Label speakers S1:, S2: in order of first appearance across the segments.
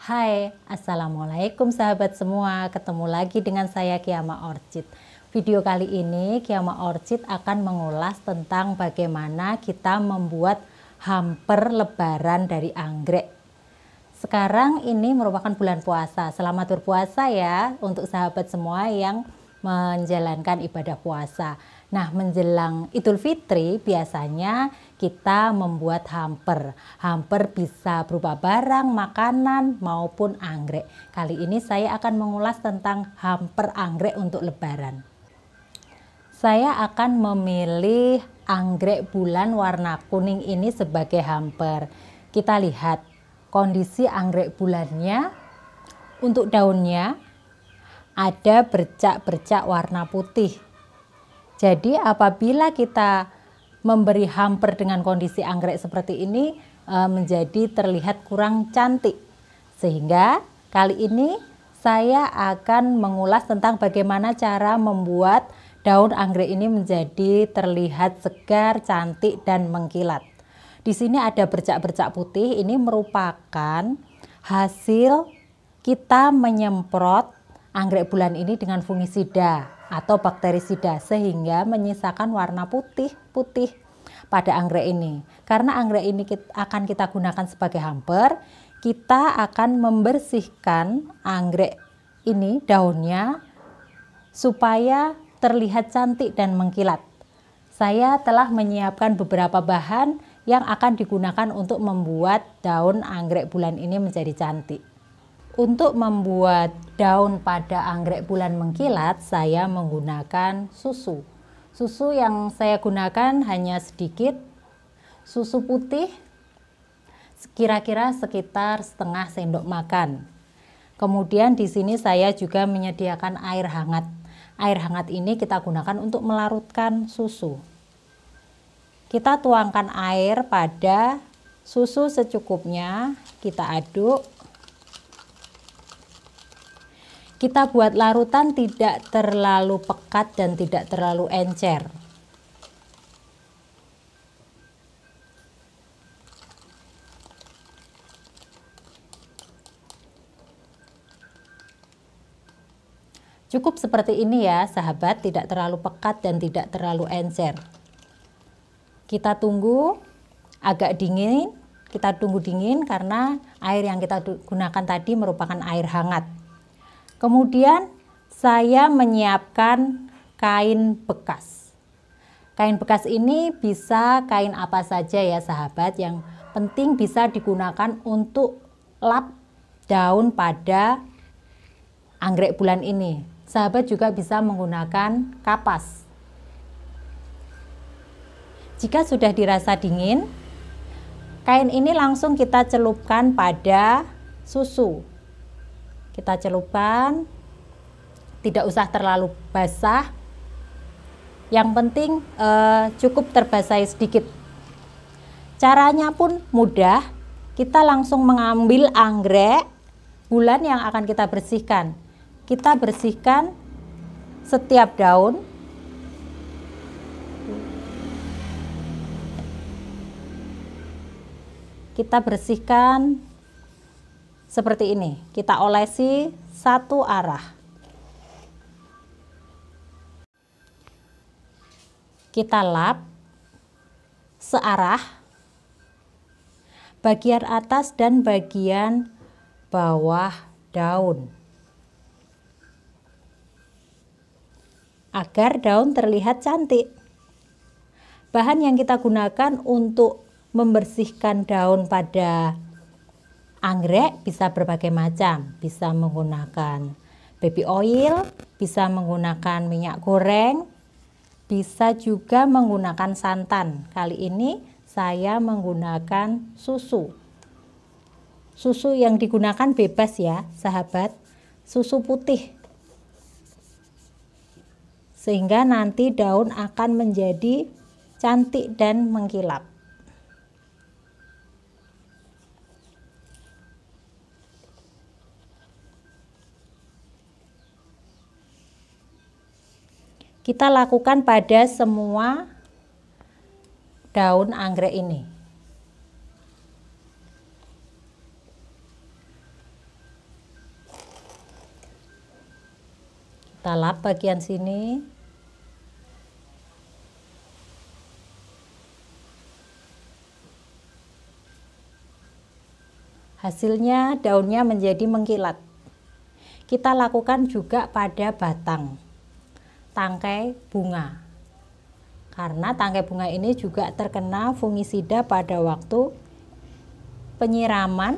S1: Hai, Assalamualaikum sahabat semua. Ketemu lagi dengan saya Kiama Orchid. Video kali ini Kiama Orchid akan mengulas tentang bagaimana kita membuat hamper lebaran dari anggrek. Sekarang ini merupakan bulan puasa. Selamat berpuasa ya untuk sahabat semua yang menjalankan ibadah puasa. Nah, menjelang Idul Fitri biasanya kita membuat hamper. Hamper bisa berupa barang, makanan maupun anggrek. Kali ini saya akan mengulas tentang hamper anggrek untuk lebaran. Saya akan memilih anggrek bulan warna kuning ini sebagai hamper. Kita lihat kondisi anggrek bulannya. Untuk daunnya ada bercak-bercak warna putih. Jadi apabila kita memberi hamper dengan kondisi anggrek seperti ini menjadi terlihat kurang cantik. Sehingga kali ini saya akan mengulas tentang bagaimana cara membuat daun anggrek ini menjadi terlihat segar, cantik dan mengkilat. Di sini ada bercak-bercak putih, ini merupakan hasil kita menyemprot anggrek bulan ini dengan fungisida atau bakterisida sehingga menyisakan warna putih pada anggrek ini. Karena anggrek ini akan kita gunakan sebagai hamper, kita akan membersihkan anggrek ini daunnya supaya terlihat cantik dan mengkilat. Saya telah menyiapkan beberapa bahan yang akan digunakan untuk membuat daun anggrek bulan ini menjadi cantik. Untuk membuat daun pada anggrek bulan mengkilat, saya menggunakan susu. Susu yang saya gunakan hanya sedikit, susu putih kira-kira sekitar setengah sendok makan. Kemudian di sini saya juga menyediakan air hangat. Air hangat ini kita gunakan untuk melarutkan susu. Kita tuangkan air pada susu secukupnya, kita aduk. Kita buat larutan tidak terlalu pekat dan tidak terlalu encer. Cukup seperti ini ya sahabat, tidak terlalu pekat dan tidak terlalu encer. Kita tunggu agak dingin, kita tunggu dingin karena air yang kita gunakan tadi merupakan air hangat. Kemudian saya menyiapkan kain bekas. Kain bekas ini bisa kain apa saja ya sahabat, yang penting bisa digunakan untuk lap daun pada anggrek bulan ini. Sahabat juga bisa menggunakan kapas. Jika sudah dirasa dingin, kain ini langsung kita celupkan pada susu. Kita celupkan, tidak usah terlalu basah, yang penting cukup terbasahi sedikit. Caranya pun mudah, kita langsung mengambil anggrek bulan yang akan kita bersihkan. Kita bersihkan setiap daun. Kita bersihkan seperti ini, kita olesi satu arah. Kita lap searah bagian atas dan bagian bawah daun agar daun terlihat cantik. Bahan yang kita gunakan untuk membersihkan daun pada anggrek bisa berbagai macam, bisa menggunakan baby oil, bisa menggunakan minyak goreng, bisa juga menggunakan santan. Kali ini saya menggunakan susu. Susu yang digunakan bebas ya sahabat, susu putih. Sehingga nanti daun akan menjadi cantik dan mengkilap. Kita lakukan pada semua daun anggrek ini. Kita lap bagian sini. Hasilnya daunnya menjadi mengkilat. Kita lakukan juga pada batang tangkai bunga. Karena tangkai bunga ini juga terkena fungisida pada waktu penyiraman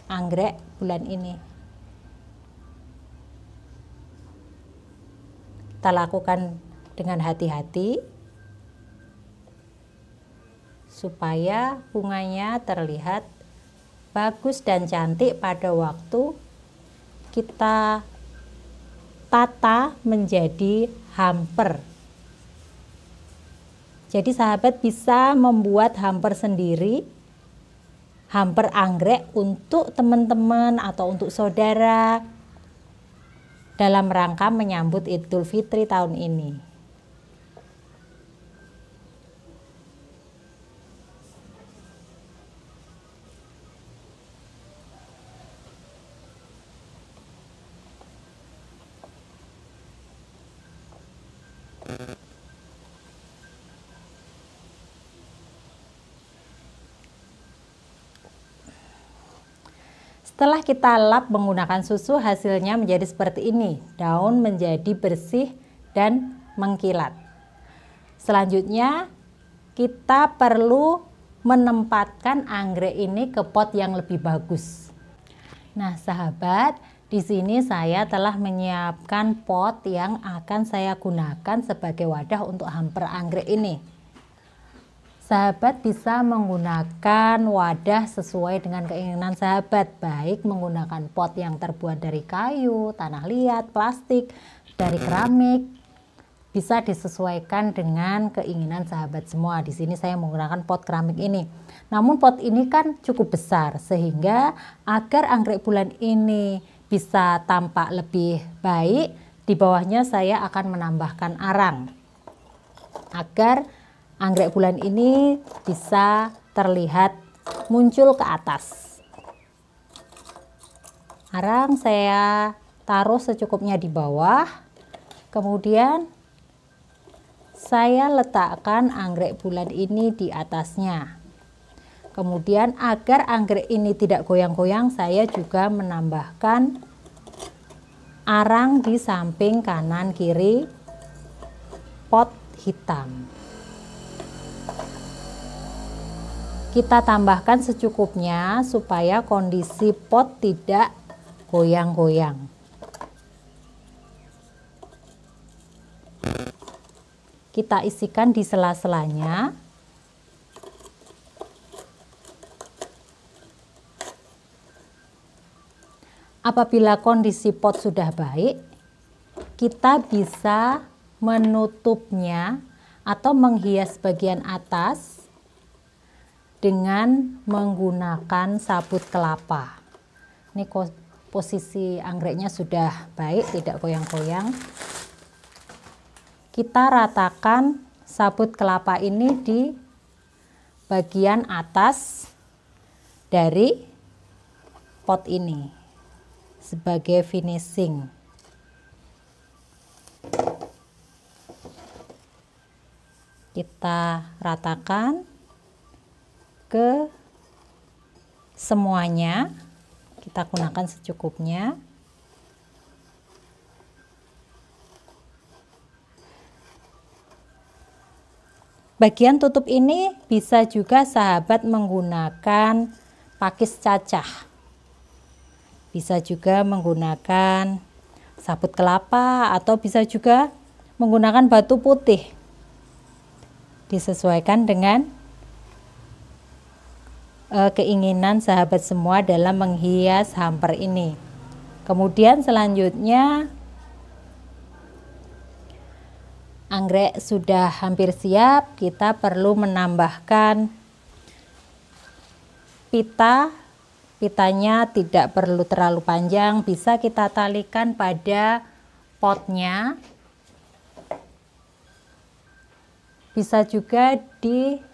S1: anggrek bulan ini. Kita lakukan dengan hati-hati supaya bunganya terlihat bagus dan cantik pada waktu kita tata menjadi hamper. Jadi sahabat bisa membuat hamper sendiri, hamper anggrek untuk teman-teman atau untuk saudara dalam rangka menyambut Idul Fitri tahun ini. Setelah kita lap menggunakan susu, hasilnya menjadi seperti ini. Daun menjadi bersih dan mengkilat. Selanjutnya kita perlu menempatkan anggrek ini ke pot yang lebih bagus. Nah sahabat, di sini saya telah menyiapkan pot yang akan saya gunakan sebagai wadah untuk hamper anggrek ini. Sahabat bisa menggunakan wadah sesuai dengan keinginan sahabat, baik menggunakan pot yang terbuat dari kayu, tanah liat, plastik, dari keramik. Bisa disesuaikan dengan keinginan sahabat semua. Di sini saya menggunakan pot keramik ini. Namun pot ini kan cukup besar, sehingga agar anggrek bulan ini bisa tampak lebih baik, di bawahnya saya akan menambahkan arang agar anggrek bulan ini bisa terlihat muncul ke atas. Arang saya taruh secukupnya di bawah, kemudian saya letakkan anggrek bulan ini di atasnya. Kemudian agar anggrek ini tidak goyang-goyang, saya juga menambahkan arang di samping kanan kiri pot hitam. Kita tambahkan secukupnya supaya kondisi pot tidak goyang-goyang. Kita isikan di sela-selanya. Apabila kondisi pot sudah baik, kita bisa menutupnya atau menghias bagian atas dengan menggunakan sabut kelapa. Ini posisi anggreknya sudah baik, tidak goyang-goyang. Kita ratakan sabut kelapa ini di bagian atas dari pot ini sebagai finishing. Kita ratakan ke semuanya, kita gunakan secukupnya. Bagian tutup ini bisa juga sahabat menggunakan pakis cacah, bisa juga menggunakan sabut kelapa, atau bisa juga menggunakan batu putih. Disesuaikan dengan keinginan sahabat semua dalam menghias hamper ini. Kemudian selanjutnya anggrek sudah hampir siap, kita perlu menambahkan pita. Pitanya tidak perlu terlalu panjang, bisa kita talikan pada potnya. Bisa juga ditempeli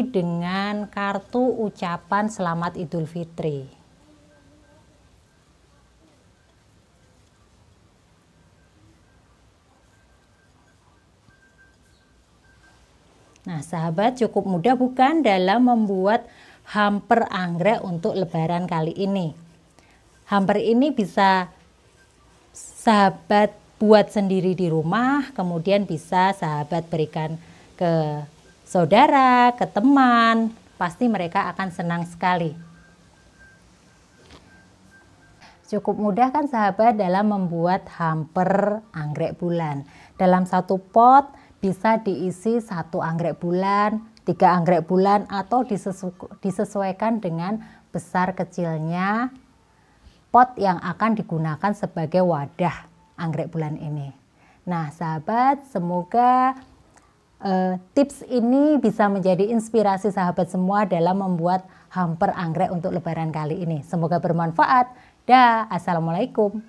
S1: dengan kartu ucapan Selamat Idul Fitri. Nah sahabat, cukup mudah bukan dalam membuat hamper anggrek untuk lebaran kali ini. Hamper ini bisa sahabat buat sendiri di rumah, kemudian bisa sahabat berikan ke saudara, ke teman, pasti mereka akan senang sekali. Cukup mudah kan sahabat dalam membuat hamper anggrek bulan. Dalam satu pot bisa diisi 1 anggrek bulan, 3 anggrek bulan, atau disesuaikan dengan besar kecilnya pot yang akan digunakan sebagai wadah anggrek bulan ini. Nah sahabat, semoga tips ini bisa menjadi inspirasi sahabat semua dalam membuat hamper anggrek untuk lebaran kali ini. Semoga bermanfaat. Dah, assalamualaikum.